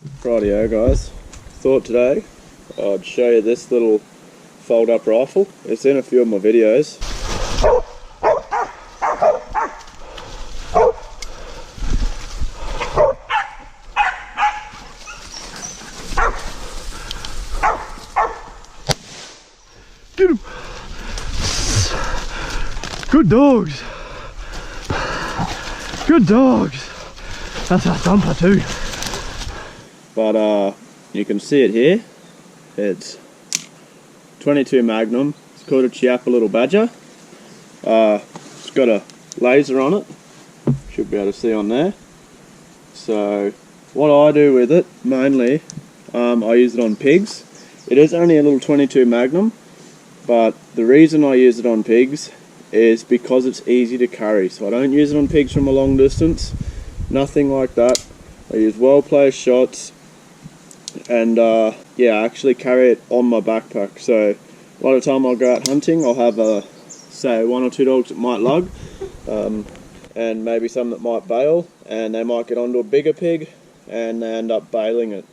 Rightio guys, thought today I'd show you this little fold up rifle. It's in a few of my videos. Get him! Good dogs! Good dogs! That's our thumper too. But you can see it here. It's 22 Magnum. It's called a Chiappa Little Badger. It's got a laser on it. Should be able to see on there. So what I do with it mainly, I use it on pigs. It is only a little 22 Magnum, but the reason I use it on pigs is because it's easy to carry. So I don't use it on pigs from a long distance, nothing like that. I use well placed shots, and yeah, I actually carry it on my backpack. So a lot of the time I'll go out hunting, I'll have say 1 or 2 dogs that might lug, and maybe some that might bail, and they might get onto a bigger pig and they end up bailing it.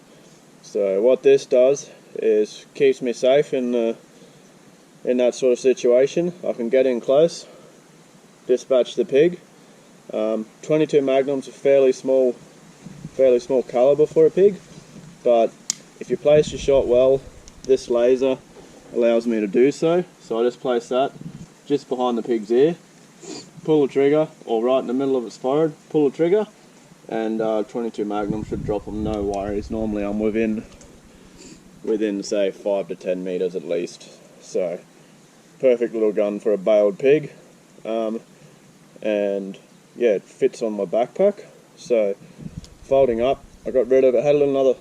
So what this does is keeps me safe in that sort of situation. I can get in close, dispatch the pig. 22 Magnum's a fairly small caliber for a pig, but if you place your shot well, this laser allows me to do so. So I just place that just behind the pig's ear, pull the trigger, or right in the middle of its forehead, pull the trigger, and 22 Magnum should drop them, no worries. Normally I'm within say 5 to 10 meters at least. So perfect little gun for a bailed pig, and yeah, it fits on my backpack. So folding up, I got rid of it.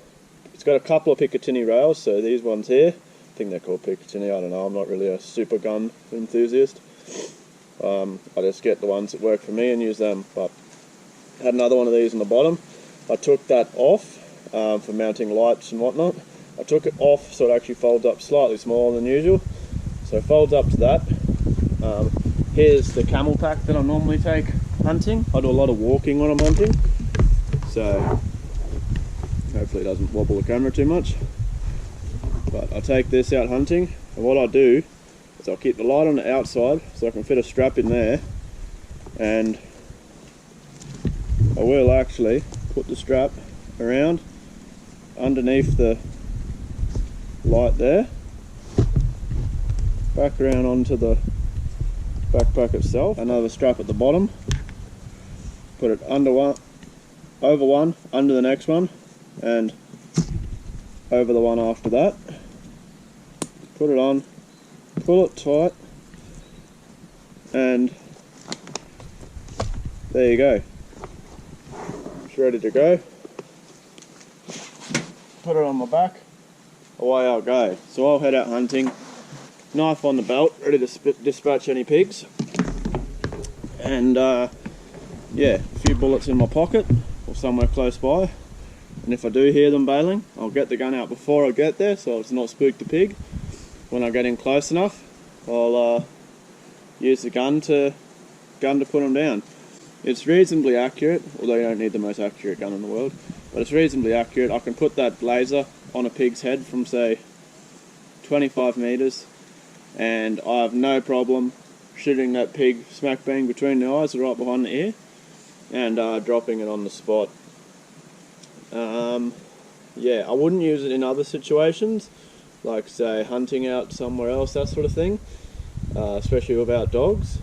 It's got a couple of Picatinny rails, so these ones here, I think they're called Picatinny, I don't know, I'm not really a super gun enthusiast. I just get the ones that work for me and use them. But I had another one of these on the bottom. I took that off for mounting lights and whatnot. I took it off so it actually folds up slightly smaller than usual. So it folds up to that. Here's the camel pack that I normally take hunting. I do a lot of walking when I'm hunting, so hopefully it doesn't wobble the camera too much. But I take this out hunting, and what I do is I'll keep the light on the outside so I can fit a strap in there, and I will actually put the strap around underneath the light there, back around onto the backpack itself, another strap at the bottom, put it under one, over one, under the next one, and over the one after that. Put it on, pull it tight, and there you go. It's ready to go. Put it on my back, away I'll go. So I'll head out hunting, knife on the belt, ready to dispatch any pigs, and yeah, a few bullets in my pocket or somewhere close by, and if I do hear them bailing, I'll get the gun out before I get there so it's not spook the pig. When I get in close enough, I'll use the gun to put them down. It's reasonably accurate, although you don't need the most accurate gun in the world, but it's reasonably accurate. I can put that laser on a pig's head from say 25 meters, and I have no problem shooting that pig smack bang between the eyes or right behind the ear, and dropping it on the spot. Yeah, I wouldn't use it in other situations, like say hunting out somewhere else, that sort of thing, especially without dogs.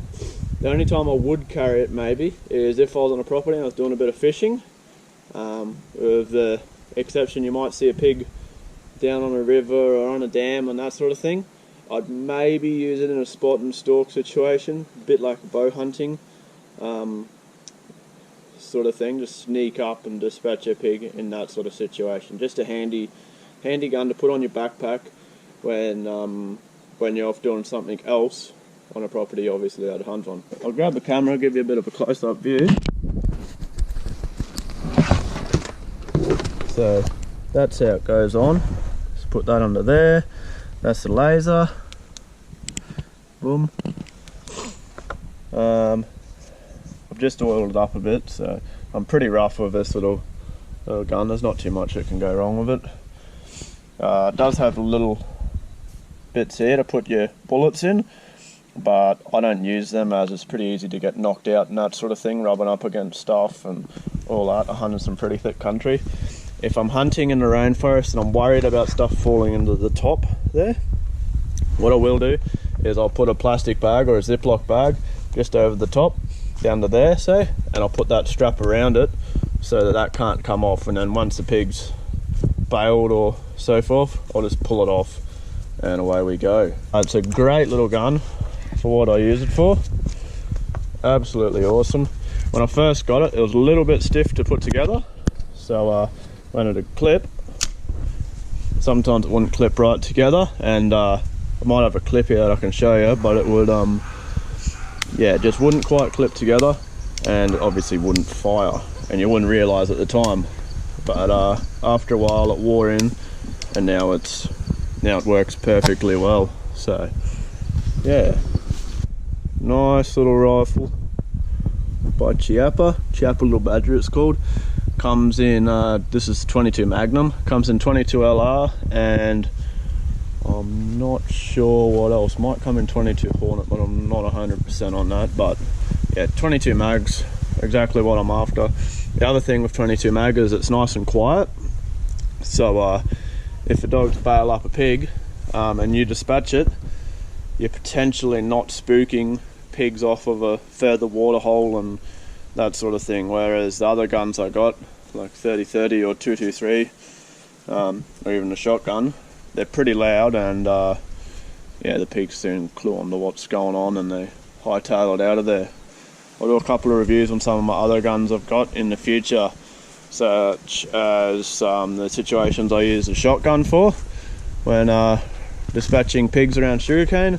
The only time I would carry it maybe is if I was on a property and I was doing a bit of fishing, with the exception you might see a pig down on a river or on a dam and that sort of thing. I'd maybe use it in a spot and stalk situation, a bit like bow hunting sort of thing. Just sneak up and dispatch a pig in that sort of situation. Just a handy gun to put on your backpack when you're off doing something else on a property, obviously, that I'd hunt on. I'll grab the camera, give you a bit of a close-up view. So that's how it goes on. Just put that under there. That's the laser. Boom. I've just oiled it up a bit, so I'm pretty rough with this little little gun. There's not too much that can go wrong with it. It does have little bits here to put your bullets in, but I don't use them as it's pretty easy to get knocked out and that sort of thing, rubbing up against stuff and all that. I hunt in some pretty thick country. If I'm hunting in the rainforest and I'm worried about stuff falling into the top there, what I will do is I'll put a plastic bag or a Ziploc bag just over the top, down to there, say, and I'll put that strap around it so that that can't come off, and then once the pig's bailed or so forth, I'll just pull it off and away we go. It's a great little gun for what I use it for. Absolutely awesome. When I first got it, it was a little bit stiff to put together, so when it'd clip, sometimes it wouldn't clip right together, and I might have a clip here that I can show you, but it would yeah, it just wouldn't quite clip together, and it obviously wouldn't fire, and you wouldn't realise at the time, but after a while it wore in, and now it works perfectly well. So yeah, nice little rifle by Chiappa Little Badger it's called. Comes in this is 22 Magnum, comes in 22 LR, and I'm not sure what else, might come in 22 Hornet, but I'm not 100% on that. But yeah, 22 mags, exactly what I'm after. The other thing with 22 mag is it's nice and quiet, so if the dogs bail up a pig and you dispatch it, you're potentially not spooking pigs off of a further water hole and that sort of thing, whereas the other guns I got, like 30-30 or 223, or even a shotgun, they're pretty loud, and yeah, the pigs soon clue on to what's going on and they hightail it out of there. I'll do a couple of reviews on some of my other guns I've got in the future, such as the situations I use a shotgun for when dispatching pigs around sugarcane.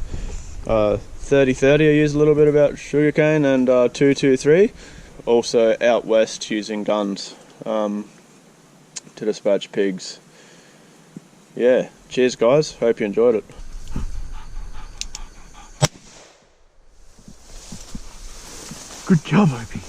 30-30 I use a little bit about sugarcane, and 223 also out west using guns to dispatch pigs. Yeah, cheers guys, hope you enjoyed it. Good job, Opie.